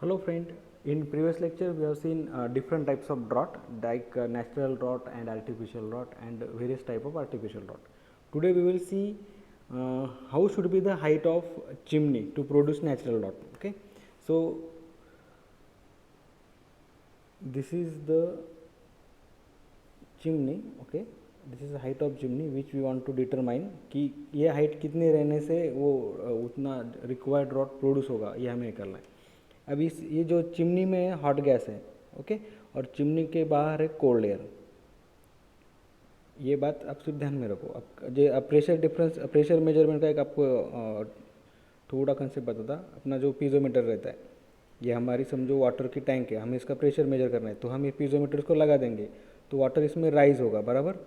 Hello friend, in previous lecture we have seen different types of drought like natural drought and artificial drought and various type of artificial drought. Today we will see how should be the height of chimney to produce natural drought. Okay, so this is the chimney. Okay, this is the height of chimney which we want to determine कि ये height कितनी रहने से वो उतना required drought produce होगा, ये हमें करना है. अब इस ये जो चिमनी में हॉट गैस है, ओके, और चिमनी के बाहर है कोल्ड एयर. ये बात आप सिर्फ ध्यान में रखो. अब प्रेशर डिफरेंस, प्रेशर मेजरमेंट का एक आपको थोड़ा कंसेप्ट बताता. अपना जो पीजोमीटर रहता है, ये हमारी समझो वाटर की टैंक है, हमें इसका प्रेशर मेजर करना है, तो हम ये पीजोमीटर को लगा देंगे तो वाटर इसमें राइज होगा, बराबर.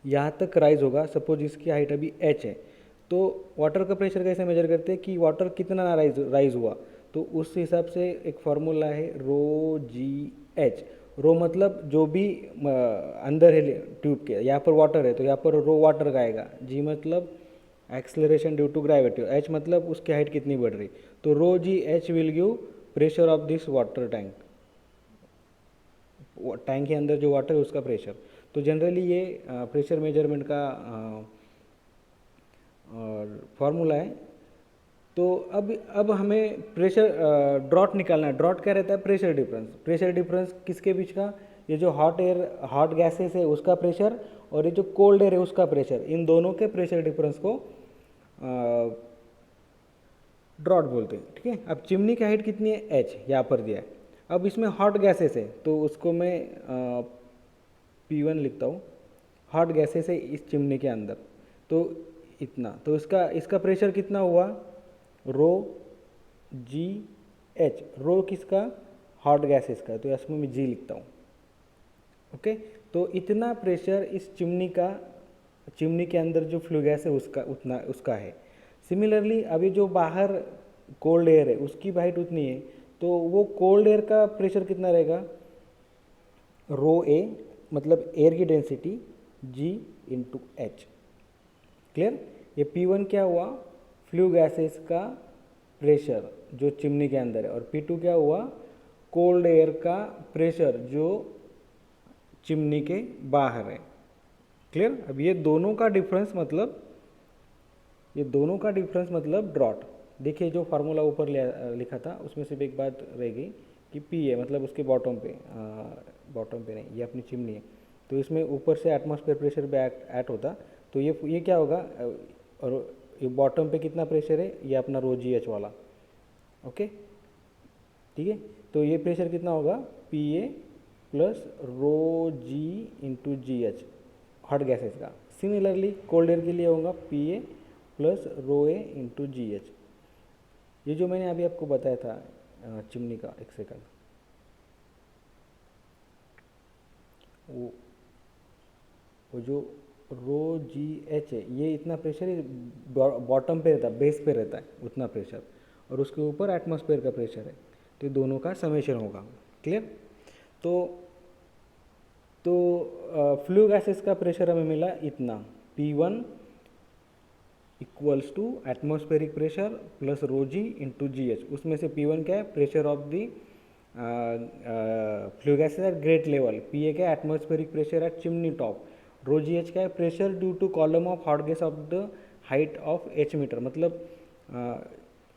यहाँ तक राइज होगा. सपोज इसकी हाइट अभी एच है, तो वाटर का प्रेशर कैसे मेजर करते हैं कि वाटर कितना राइज हुआ. तो उस हिसाब से एक फार्मूला है रो जी एच. रो मतलब जो भी अंदर है ट्यूब के, यहाँ पर वाटर है तो यहाँ पर रो वाटर का आएगा. जी मतलब acceleration due to gravity. H मतलब उसकी हाइट कितनी बढ़ रही. तो rho G H will give pressure of this water tank. Tank के अंदर जो वाटर है उसका प्रेशर. तो जनरली ये प्रेशर मेजरमेंट का फॉर्मूला है. तो अब हमें प्रेशर ड्रॉट निकालना है. ड्रॉट क्या रहता है? Pressure difference. प्रेशर डिफरेंस किसके बीच का? ये जो हॉट एयर, हॉट गैसेस है उसका प्रेशर, और ये जो कोल्ड एयर है उसका प्रेशर, इन दोनों के प्रेशर डिफरेंस को ड्रॉट बोलते हैं. ठीक है. अब चिमनी की हाइट कितनी है? एच यहाँ पर दिया है. अब इसमें हॉट गैसेस है तो उसको मैं P1 लिखता हूँ. हॉट गैसेस है इस चिमनी के अंदर, तो इतना. तो इसका इसका प्रेशर कितना हुआ? रो जी एच. रो किसका? हॉट गैसेस का, तो इसमें मैं जी लिखता हूँ. ओके. तो इतना प्रेशर इस चिमनी का, चिमनी के अंदर जो फ्लू गैस है उसका उतना उसका है. सिमिलरली अभी जो बाहर कोल्ड एयर है उसकी हाइट उतनी है, तो वो कोल्ड एयर का प्रेशर कितना रहेगा? रो ए मतलब एयर की डेंसिटी जी इंटू एच. क्लियर. ये P1 क्या हुआ? फ्लू गैसेस का प्रेशर जो चिमनी के अंदर है, और P2 क्या हुआ? कोल्ड एयर का प्रेशर जो चिमनी के बाहर है. क्लियर. अब ये दोनों का डिफरेंस मतलब, ये दोनों का डिफरेंस मतलब ड्रॉट. देखिए जो फार्मूला ऊपर लिखा था उसमें सिर्फ एक बात रहेगी कि पी है मतलब उसके बॉटम पे नहीं, ये अपनी चिमनी है तो इसमें ऊपर से एटमॉस्फेयर प्रेशर भी ऐड होता. तो ये क्या होगा? और ये बॉटम पे कितना प्रेशर है? ये अपना रो जी एच वाला. ओके. ठीक है. तो ये प्रेशर कितना होगा? P A plus rho G into G H hot gases का. सिमिलरली कोल्ड एयर के लिए होगा P A plus rho A into G H. ये जो मैंने अभी आपको बताया था चिमनी का, एक सेकंड, वो जो रो जी एच है, ये इतना प्रेशर बॉटम पे रहता है, बेस पे रहता है उतना प्रेशर, और उसके ऊपर एटमॉस्फेयर का प्रेशर है. तो ये दोनों का समेशन होगा. क्लियर. तो फ्लू गैसेस का प्रेशर हमें मिला इतना, P1 equals to atmospheric pressure plus rho G into G H. उसमें से P1 क्या है? Pressure of the flue gases at grate level. PA क्या है? Atmospheric pressure at chimney top. Rho G H क्या है? Pressure due to column of hot gas of the height of H metre. मतलब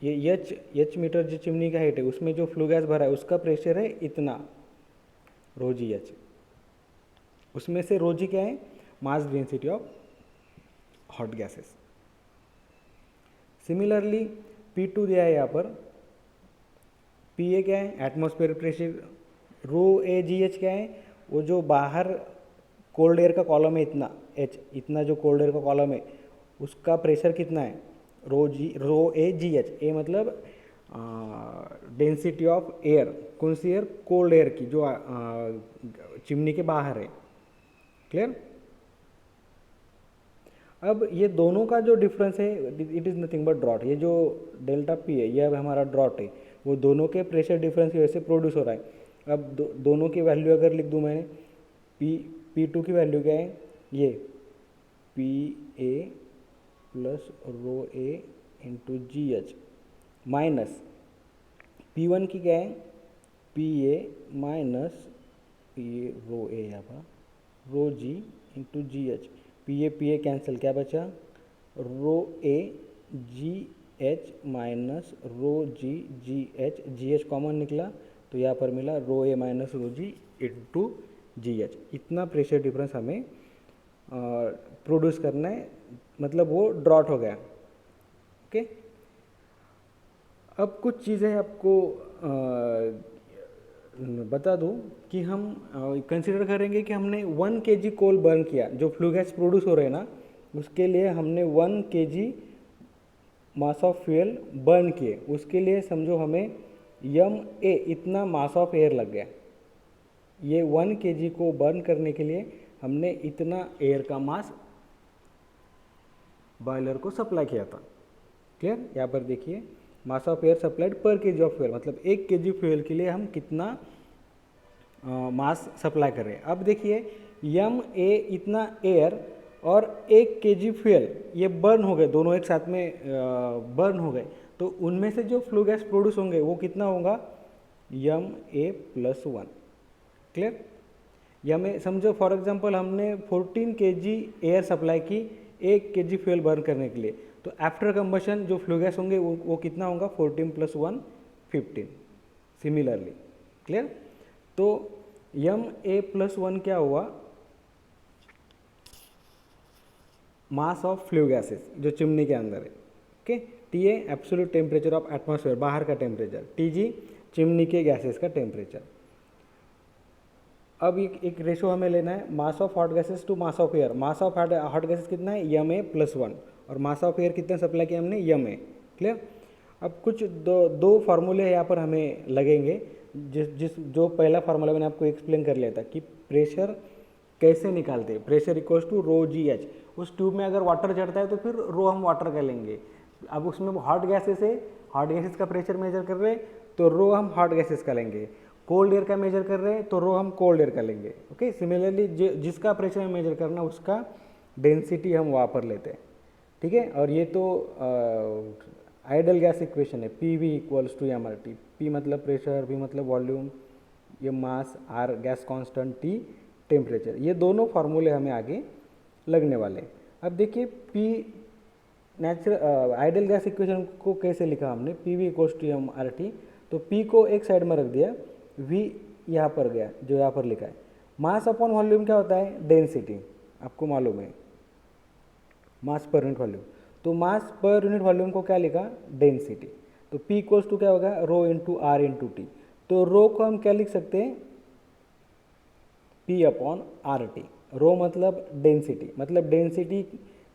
ये H metre जो chimney का height है उसमें जो फ्लू गैस भरा है उसका प्रेशर है इतना, रो जी एच. उसमें से रो जी क्या है? Mass density of hot gases. Similarly P2 दिया है यहाँ पर. PA क्या है? Atmosphere pressure. Rho A G H क्या है? वो जो बाहर कोल्ड एयर का कॉलम है इतना एच, इतना जो कोल्ड एयर का कॉलम है उसका प्रेशर कितना है? रो ए जी एच. ए मतलब डेंसिटी ऑफ एयर. कौन सी एयर? कोल्ड एयर की जो चिमनी के बाहर है. क्लियर. अब ये दोनों का जो डिफरेंस है it is nothing but draught. ये जो डेल्टा पी है ये अब हमारा ड्रॉट है, वो दोनों के प्रेशर डिफरेंस की वजह से प्रोड्यूस हो रहा है. अब दोनों की वैल्यू अगर लिख दूँ मैंने, P2 की वैल्यू क्या है? ये PA plus rho A into G H minus P1 की क्या है, पी ए माइनस ये रो ए यहाँ पर rho G into G H, P A cancel, क्या बचा rho A G H minus rho G H, G H common निकला तो यहाँ पर मिला rho A minus rho G into G H. इतना प्रेशर डिफरेंस हमें प्रोड्यूस करना है, मतलब वो ड्रॉट हो गया। ओके, अब कुछ चीज़ें आपको बता दूं कि हम कंसिडर करेंगे कि हमने 1 kg कोल बर्न किया, जो फ्लू गैस प्रोड्यूस हो रहे हैं ना, उसके लिए हमने 1 kg mass of fuel burn किए, उसके लिए समझो हमें यम ए इतना मास ऑफ एयर लग गया। ये 1 kg को बर्न करने के लिए हमने इतना एयर का मास बॉयलर को सप्लाई किया था। क्लियर, यहाँ पर देखिए मास ऑफ एयर सप्लाइड पर केजी ऑफ फ्यूल, मतलब 1 kg फ्यूल के लिए हम कितना मास सप्लाई कर रहे हैं। अब देखिए यम ए इतना एयर और 1 kg फ्यूल ये बर्न हो गए, दोनों एक साथ में बर्न हो गए, तो उनमें से जो फ्लू गैस प्रोड्यूस होंगे वो कितना होगा, यम ए प्लस 1। क्लियर, यम ए समझो फॉर एग्जांपल हमने 14 kg एयर सप्लाई की 1 kg फ्यूल बर्न करने के लिए, तो आफ्टर कंबशन जो फ्लू गैस होंगे वो कितना होगा, 14 प्लस 1 15 सिमिलरली। क्लियर, तो यम ए प्लस 1 क्या हुआ, मास ऑफ फ्लू गैसेस जो चिमनी के अंदर है। Okay, T A absolute temperature of atmosphere, बाहर का टेम्परेचर, टी जी चिमनी के गैसेस का टेम्परेचर। अब एक रेशो हमें लेना है, mass of hot gases to mass of air. Mass of hot gases कितना है, यम ए प्लस 1, और मास ऑफ एयर कितना सप्लाई किया हमने, यम ए। क्लियर, अब कुछ दो फार्मूले यहाँ पर हमें लगेंगे, जो पहला फार्मूला मैंने आपको एक्सप्लेन कर लिया था कि प्रेशर कैसे निकालते हैं, pressure equals to rho G H. उस ट्यूब में अगर वाटर चढ़ता है तो फिर रो हम वाटर का लेंगे। अब उसमें हॉट गैसेस है, हॉट गैसेस का प्रेशर मेजर कर रहे हैं तो रो हम हॉट गैसेस का लेंगे। कोल्ड एयर का मेजर कर रहे हैं तो रो हम कोल्ड एयर का लेंगे। ओके, सिमिलरली जिसका प्रेशर मेजर करना उसका डेंसिटी हम वहाँ पर लेते हैं। ठीक है, और ये तो आइडल गैस इक्वेशन है, P V equals to M R T. P मतलब प्रेशर, वी मतलब वॉल्यूम, ये mass, R gas constant, T temperature. ये दोनों फार्मूले हमें आगे लगने वाले हैं। अब देखिए P natural ideal gas equation को कैसे लिखा हमने, P V equals to M R T. तो पी को एक साइड में रख दिया, वी यहाँ पर गया जो यहाँ पर लिखा है। मास अपॉन वॉल्यूम क्या होता है, डेंसिटी, आपको मालूम है, मास पर यूनिट वॉल्यूम। तो मास पर यूनिट वॉल्यूम को क्या लिखा, डेंसिटी। तो P इक्वल्स टू क्या होगा, rho into are into T. तो रो को हम क्या लिख सकते हैं, P अपॉन आर टी। रो मतलब डेंसिटी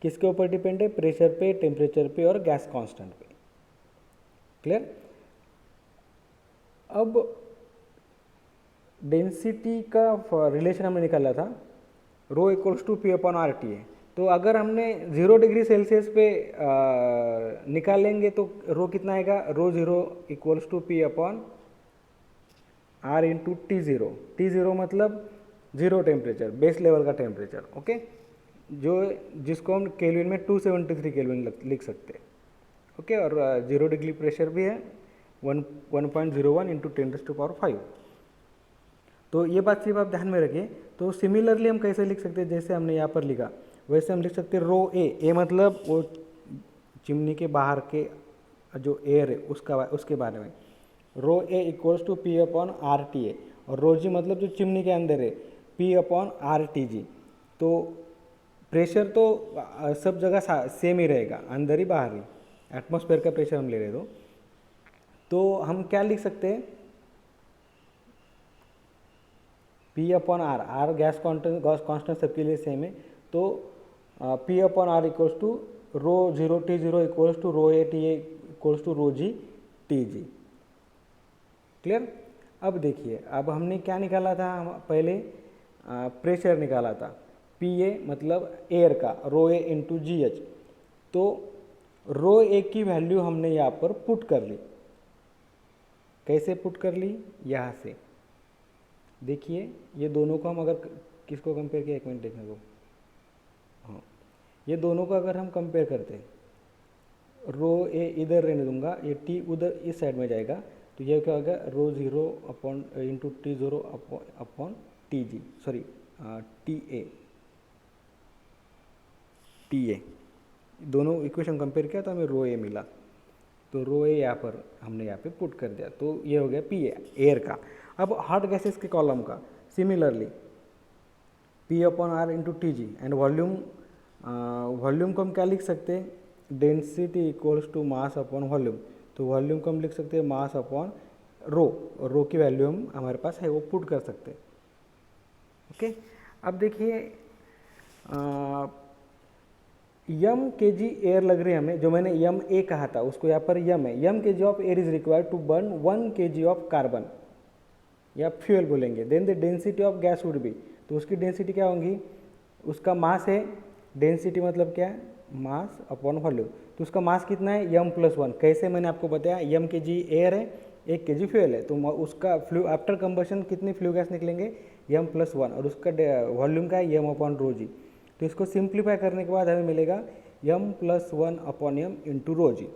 किसके ऊपर डिपेंड है, प्रेशर पे, टेम्परेचर पे और गैस कांस्टेंट पे। क्लियर, अब डेंसिटी का रिलेशन हमने निकाला था, rho equals to P upon R T है। तो अगर हमने 0 डिग्री सेल्सियस पे निकालेंगे तो रो कितना आएगा, rho zero equals to P upon R into T zero. T zero मतलब जीरो टेम्परेचर, बेस लेवल का टेम्परेचर। ओके, जिसको हम केल्विन में 273 केल्विन लिख सकते हैं। ओके, और 0 डिग्री प्रेशर भी है, 1.01 इंटू 10⁵। तो ये बात सिर्फ आप ध्यान में रखिए। तो सिमिलरली हम कैसे लिख सकते हैं, जैसे हमने यहाँ पर लिखा वैसे हम लिख सकते हैं रो ए मतलब वो चिमनी के बाहर के जो एयर है उसके बारे में, rho A equals to P upon R T A, और रो जी मतलब जो चिमनी के अंदर है, P upon R T G. तो प्रेशर तो सब जगह सेम ही रहेगा, अंदर ही बाहर ही, एटमॉस्फेयर का प्रेशर हम ले रहे तो हम क्या लिख सकते हैं, P upon R gas constant सबके लिए सेम है। तो P upon R equals to rho zero T zero equals to rho A T A equals to rho G T G. Clear, अब देखिए, अब हमने क्या निकाला था, हम पहले प्रेशर निकाला था, पी ए मतलब एयर का, रो ए इंटू जी एच। तो रो ए की वैल्यू हमने यहाँ पर पुट कर ली। कैसे पुट कर ली, यहाँ से देखिए, ये दोनों को हम अगर किसको कंपेयर किया, एक मिनट देखने को, हाँ, ये दोनों को अगर हम कंपेयर करते हैं, रो ए इधर रहने दूंगा, ये टी उधर इस साइड में जाएगा, तो ये क्या होगा, rho zero upon into T zero upon T G, sorry T A, दोनों इक्वेशन कंपेयर किया तो हमें रो ए मिला। तो रो ए यहाँ पर हमने यहाँ पे पुट कर दिया, तो ये हो गया पी ए एयर का। अब हॉट गैसेस के कॉलम का similarly P upon R into T G and volume, volume को हम क्या लिख सकते हैं, density equals to mass upon volume. तो वॉल्यूम को हम लिख सकते हैं मास अपॉन रो, और रो की वैल्यू हम हमारे पास है वो पुट कर सकते हैं। ओके, अब देखिए यम के जी एयर लग रही है हमें, जो मैंने यम ए कहा था उसको यहाँ पर यम है, M K G of air is required to burn 1 kg of carbon, या फ्यूल बोलेंगे। Then the density of gas would be, तो उसकी डेंसिटी क्या होगी, उसका मास है, डेंसिटी मतलब क्या है, मास अपॉन वॉल्यूम। तो उसका मास कितना है, यम प्लस 1। कैसे, मैंने आपको बताया यम के जी एयर है, 1 kg फ्यूल है, तो उसका फ्लू आफ्टर कंबशन कितनी फ्लू गैस निकलेंगे, यम प्लस 1, और उसका वॉल्यूम का है यम अपॉन रो जी। तो इसको सिंप्लीफाई करने के बाद हमें मिलेगा यम plus 1 upon M into rho जी।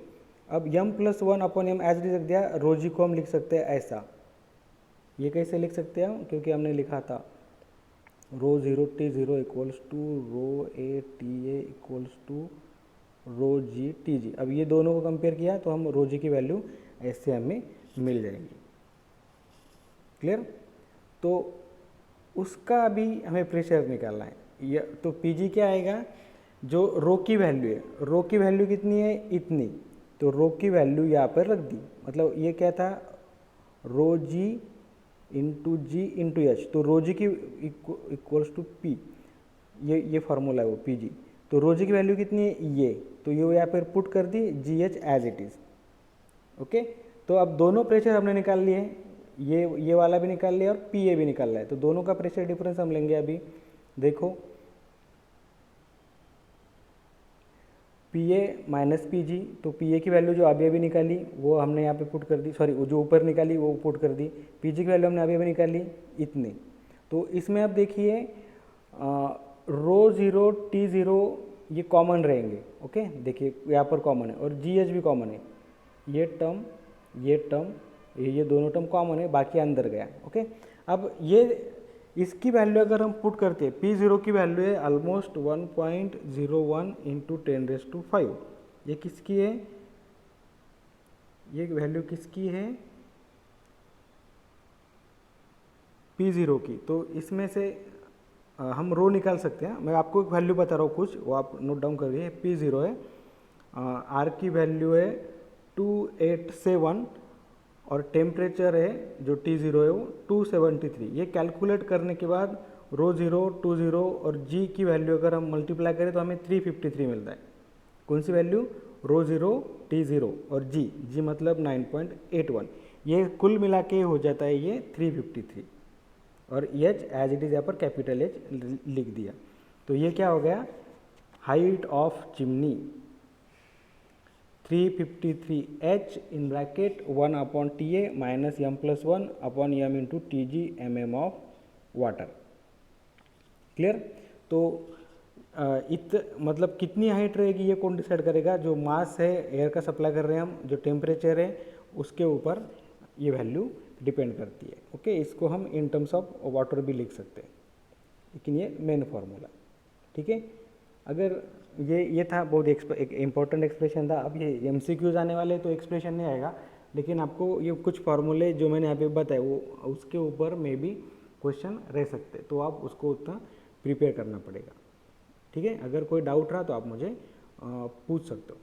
अब यम प्लस 1 अपॉन यम एज डी रख दिया, रो जी को हम लिख सकते हैं ऐसा। ये कैसे लिख सकते हैं हम, क्योंकि हमने लिखा था rho zero T zero equals to rho A T A equals to rho G T G. अब ये दोनों को कंपेयर किया तो हम रो जी की वैल्यू ऐसे हमें मिल जाएगी। क्लियर, तो उसका अभी हमें प्रेशर निकालना है। ये तो पी जी क्या आएगा, जो रो की वैल्यू है, रो की वैल्यू कितनी है, इतनी, तो रो की वैल्यू यहाँ पर रख दी। मतलब ये क्या था, रो जी इंटू जी इंटू एच, तो रो जी की इक्वल्स टू पी, ये फार्मूला है वो पी जी। तो रो जी की वैल्यू कितनी है, ये, तो ये यहाँ पर पुट कर दी G H as it is. Okay, तो अब दोनों प्रेशर हमने निकाल लिए, ये वाला भी निकाल लिया और पी ए भी निकाल लिया है। तो दोनों का प्रेशर डिफरेंस हम लेंगे अभी। देखो P A minus P G, तो पी ए की वैल्यू जो अभी निकाली वो हमने यहाँ पे पुट कर दी, सॉरी वो जो ऊपर निकाली वो पुट कर दी, पी जी की वैल्यू हमने अभी निकाली इतनी। तो इसमें आप देखिए रो ज़ीरो टी ज़ीरो ये कॉमन रहेंगे। ओके, देखिए यहाँ पर कॉमन है और जी एच भी कॉमन है, ये टर्म ये दोनों टर्म कॉमन है, बाकी अंदर गया। ओके, अब ये इसकी वैल्यू अगर हम पुट करते हैं, पी ज़ीरो की वैल्यू है ऑलमोस्ट 1.01 इंटू 10⁵ ये किसकी है, ये वैल्यू किसकी है, पी ज़ीरो की। तो इसमें से हम रो निकाल सकते हैं। मैं आपको एक वैल्यू बता रहा हूँ कुछ, वो आप नोट डाउन करिए। पी ज़ीरो है, आर की वैल्यू है 287 और टेम्परेचर है जो टी ज़ीरो है वो 273। ये कैलकुलेट करने के बाद रो ज़ीरो टू ज़ीरो और जी की वैल्यू अगर हम मल्टीप्लाई करें तो हमें 353 मिलता है। कौन सी वैल्यू, रो ज़ीरो टी ज़ीरो और जी मतलब 9.81, ये कुल मिला के हो जाता है ये 353, और एच एज इट इज़ यहाँ पर कैपिटल एच लिख दिया। तो ये क्या हो गया, height of chimney 353h in bracket 1 upon T A minus M plus 1 upon M into T G mm of water. Clear, तो मतलब कितनी हाइट रहेगी ये कौन डिसाइड करेगा, जो मास है एयर का सप्लाई कर रहे हैं हम, जो टेम्परेचर है उसके ऊपर ये वैल्यू डिपेंड करती है। ओके, इसको हम इन टर्म्स ऑफ वाटर भी लिख सकते हैं, लेकिन ये मेन फार्मूला। ठीक है, अगर ये था बहुत एक इम्पॉर्टेंट एक्सप्रेशन था। अब ये MCQs आने वाले तो एक्सप्रेशन नहीं आएगा, लेकिन आपको ये कुछ फार्मूले जो मैंने अभी बताए वो उसके ऊपर में भी क्वेश्चन रह सकते, तो आप उसको उतना प्रिपेयर करना पड़ेगा। ठीक है, अगर कोई डाउट रहा तो आप मुझे पूछ सकते हो।